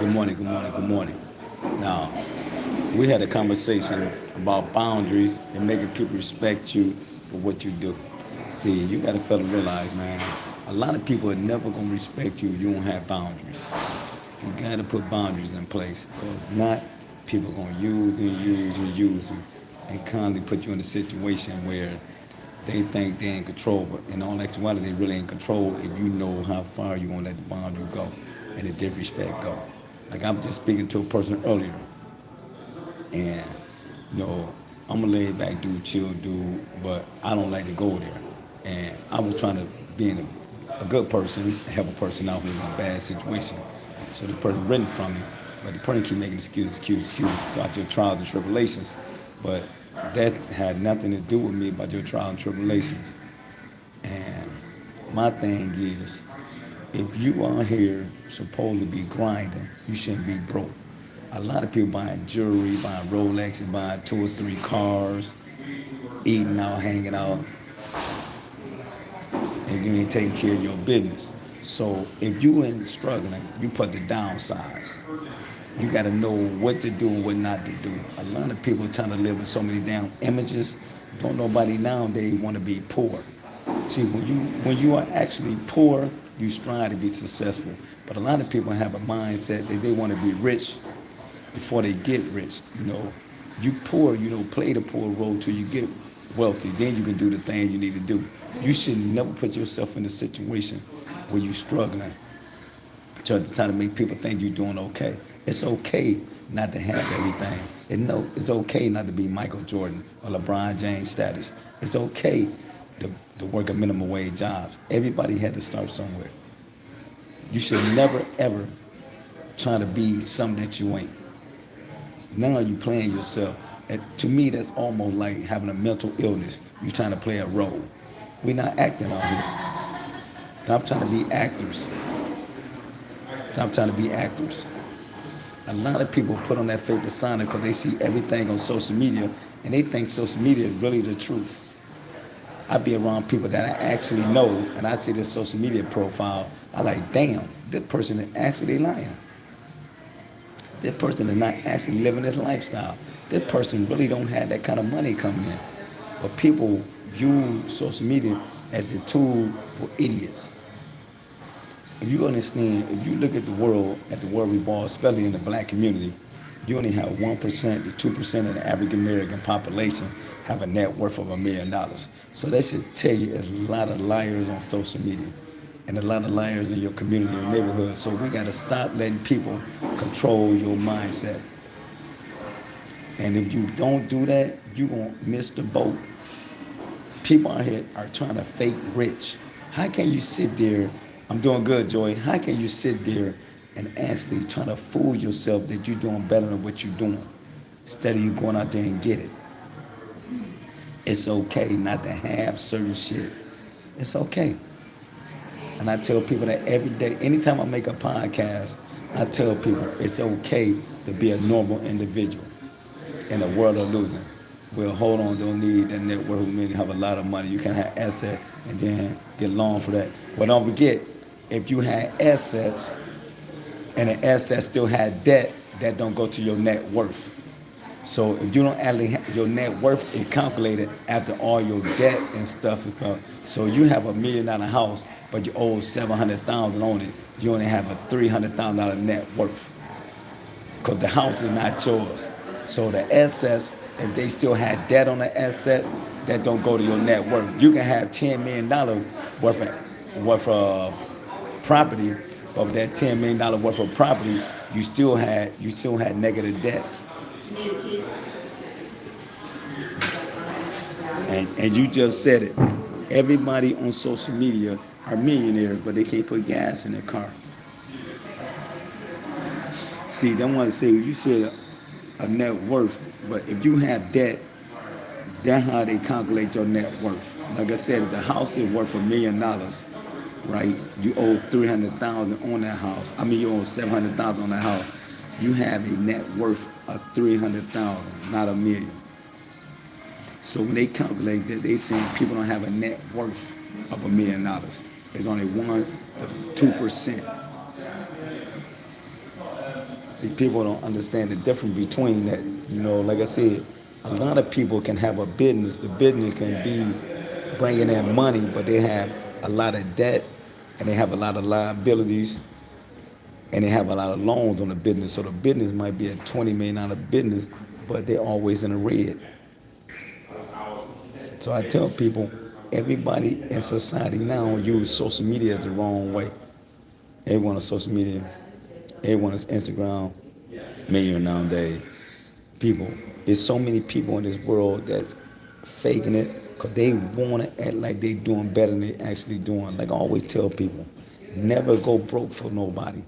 Good morning, good morning, good morning. Now, we had a conversation about boundaries and making people respect you for what you do. See, you got to fella realize, man, a lot of people are never going to respect you if you don't have boundaries. You got to put boundaries in place because if not, people are going to use and use and use you and constantly put you in a situation where they think they're in control, but in all actuality, they really in control if you know how far you want to let the boundary go and the disrespect go. Like I was just speaking to a person earlier, and I'm a laid back dude, chill dude, but I don't like to go there. And I was trying to be a good person, help a person out who's in a bad situation. So the person written from me, but the person keep making excuses about your trials and tribulations. But that had nothing to do with me about your trials and tribulations. And my thing is, if you are here supposed to be grinding, you shouldn't be broke. A lot of people buying jewelry, buying Rolexes, buying 2 or 3 cars, eating out, hanging out, and you ain't taking care of your business. So if you ain't struggling, you put the downsides. You got to know what to do and what not to do. A lot of people trying to live with so many damn images. Don't nobody nowadays want to be poor. See, when you are actually poor, you strive to be successful. But a lot of people have a mindset that they want to be rich before they get rich. You poor, play the poor role till you get wealthy. Then you can do the things you need to do. You should never put yourself in a situation where you're struggling, trying to make people think you're doing okay. It's okay not to have everything. And no, it's okay not to be Michael Jordan or LeBron James status. It's okay to work a minimum wage jobs. Everybody had to start somewhere. You should never ever try to be something that you ain't. Now you playing yourself. And to me, that's almost like having a mental illness. You're trying to play a role. We're not acting out here. Stop trying to be actors. Stop trying to be actors. A lot of people put on that fake persona because they see everything on social media and they think social media is really the truth. I be around people that I actually know and I see their social media profile. I like, damn, this person is actually lying. This person is not actually living this lifestyle. This person really don't have that kind of money coming in. But people use social media as a tool for idiots. If you understand, if you look at the world revolves, especially in the black community, you only have 1% to 2% of the African American population have a net worth of $1 million. So that should tell you there's a lot of liars on social media and a lot of liars in your community or neighborhood. So we got to stop letting people control your mindset. And if you don't do that, you're going to miss the boat. People out here are trying to fake rich. How can you sit there? I'm doing good, Joy. How can you sit there and actually try to fool yourself that you're doing better than what you're doing instead of you going out there and get it? It's okay not to have certain shit. It's okay. And I tell people that every day, anytime I make a podcast, I tell people it's okay to be a normal individual in a world of losing. Well, hold on, don't need that network. We mean have a lot of money. You can have assets and then get loan for that. Well, don't forget, if you had assets and an asset still had debt, that don't go to your net worth. So if you don't actually have your net worth is calculated after all your debt and stuff. So you have $1 million house, but you owe $700,000 on it. You only have a $300,000 net worth because the house is not yours. So the assets, if they still had debt on the assets, that don't go to your net worth. You can have $10 million worth of property, but with that $10 million worth of property, you still had negative debt. And you just said it. Everybody on social media are millionaires, but they can't put gas in their car. See, they want to say, you said a net worth, but if you have debt, that's how they calculate your net worth. Like I said, if the house is worth $1 million, right? You owe $300,000 on that house. I mean, you owe $700,000 on that house. You have a net worth of $300,000, not $1 million. So when they calculate that, they saying people don't have a net worth of $1 million. There's only 1 to 2%. See, people don't understand the difference between that. Like I said, a lot of people can have a business. The business can be bringing in money, but they have a lot of debt and they have a lot of liabilities and they have a lot of loans on the business. So the business might be a $20 million business, but they're always in the red. So I tell people, everybody in society now use social media the wrong way. Everyone on social media, everyone is Instagram, million nowadays. People, there's so many people in this world that's faking it because they want to act like they doing better than they actually doing. Like I always tell people, never go broke for nobody.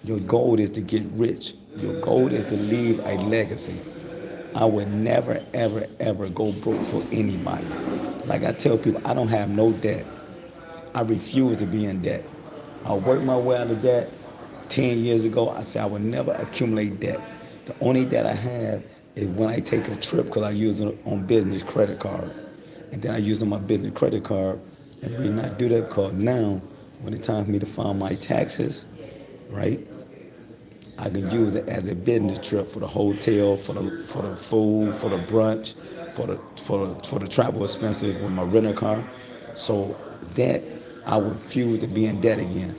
Your goal is to get rich. Your goal is to leave a legacy. I would never, ever, ever go broke for anybody. Like I tell people, I don't have no debt. I refuse to be in debt. I worked my way out of debt 10 years ago. I said I would never accumulate debt. The only debt I have is when I take a trip because I use it on business credit card. And then I use it on my business credit card. And the reason I do that because now, when it's time for me to file my taxes, right? I can use it as a business trip for the hotel, for the food, for the brunch, for the travel expenses with my rental car. So that I refuse to be in debt again.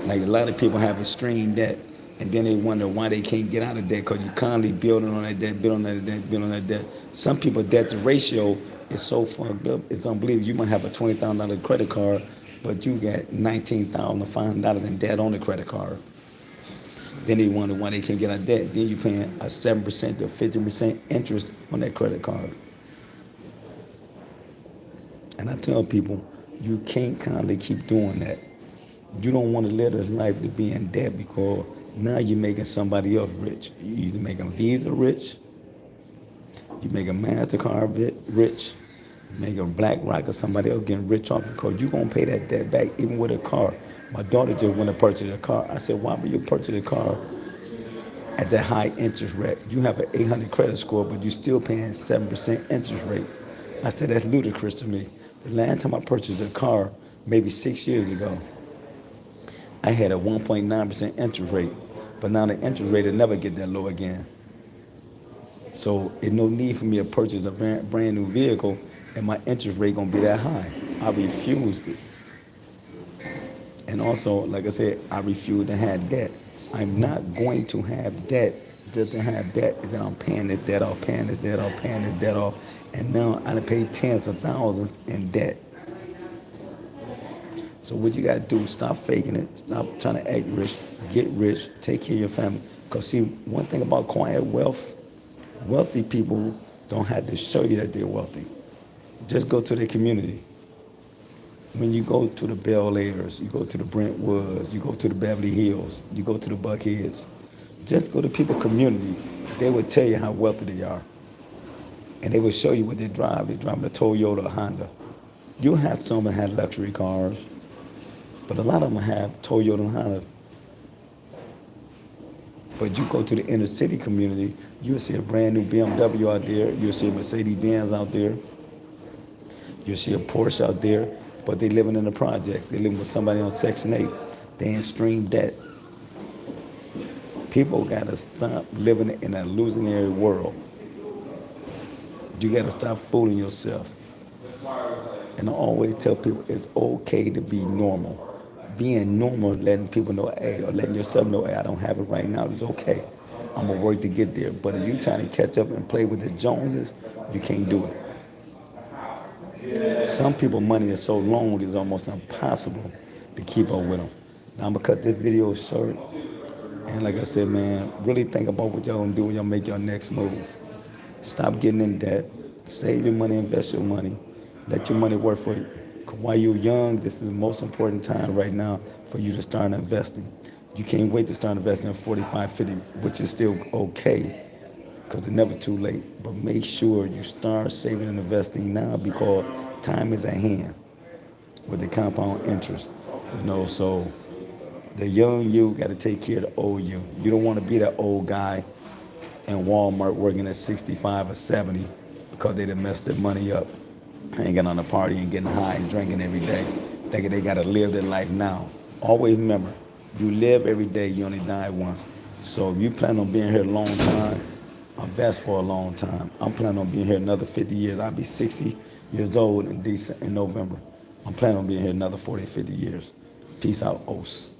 Like a lot of people have extreme debt, and then they wonder why they can't get out of debt because you're constantly building on that debt, building on that debt, building on that debt. Some people debt to ratio is so fucked up, it's unbelievable. You might have a $20,000 credit card, but you got $19,500 in debt on the credit card. Then they wonder why they can't get out of debt. Then you're paying a 7% to 50% interest on that credit card. And I tell people, you can't constantly keep doing that. You don't want to live a life to be in debt because now you're making somebody else rich. You either making Visa rich, you making MasterCard rich, you making BlackRock or somebody else getting rich off because you're going to pay that debt back even with a car. My daughter just went to purchase a car. I said, why would you purchase a car at that high interest rate? You have an 800 credit score, but you're still paying 7% interest rate. I said, that's ludicrous to me. The last time I purchased a car, maybe 6 years ago, I had a 1.9% interest rate, but now the interest rate will never get that low again. So there's no need for me to purchase a brand new vehicle and my interest rate gonna be that high. I refused it. And also, like I said, I refuse to have debt. I'm not going to have debt just to have debt, and then I'm paying this debt off, paying this debt off, paying this debt off, and now I done paid tens of thousands in debt. So what you gotta do, stop faking it, stop trying to act rich, get rich, take care of your family. Because see, one thing about quiet wealth, wealthy people don't have to show you that they're wealthy. Just go to their community. When you go to the Bel Airs, you go to the Brentwoods, you go to the Beverly Hills, you go to the Buckheads, just go to people's community. They will tell you how wealthy they are. And they will show you what they drive. They drive a Toyota or Honda. You'll have some that have luxury cars, but a lot of them have Toyota and Honda. But you go to the inner city community, you'll see a brand new BMW out there, you'll see a Mercedes-Benz out there, you'll see a Porsche out there, but they living in the projects. They living with somebody on Section 8. They in extreme debt. People gotta stop living in an illusionary world. You gotta stop fooling yourself. And I always tell people it's okay to be normal. Being normal, letting people know, hey, or letting yourself know, hey, I don't have it right now, it's okay. I'm gonna work to get there. But if you're trying to catch up and play with the Joneses, you can't do it. Some people money is so long it's almost impossible to keep up with them. Now I'm gonna cut this video short. And like I said, man, really think about what y'all gonna do when y'all make your next move. Stop getting in debt. Save your money, invest your money. Let your money work for you. Because while you're young, this is the most important time right now for you to start investing. You can't wait to start investing at 45, 50, which is still okay because it's never too late. But make sure you start saving and investing now because time is at hand with the compound interest. So the young you got to take care of the old you. You don't want to be that old guy in Walmart working at 65 or 70 because they done messed their money up, hanging on the party and getting high and drinking every day, thinking they got to live their life now. Always remember, you live every day, you only die once. So if you plan on being here a long time, invest for a long time. I'm planning on being here another 50 years. I'll be 60 years old in November. I'm planning on being here another 40, 50 years. Peace out, Os.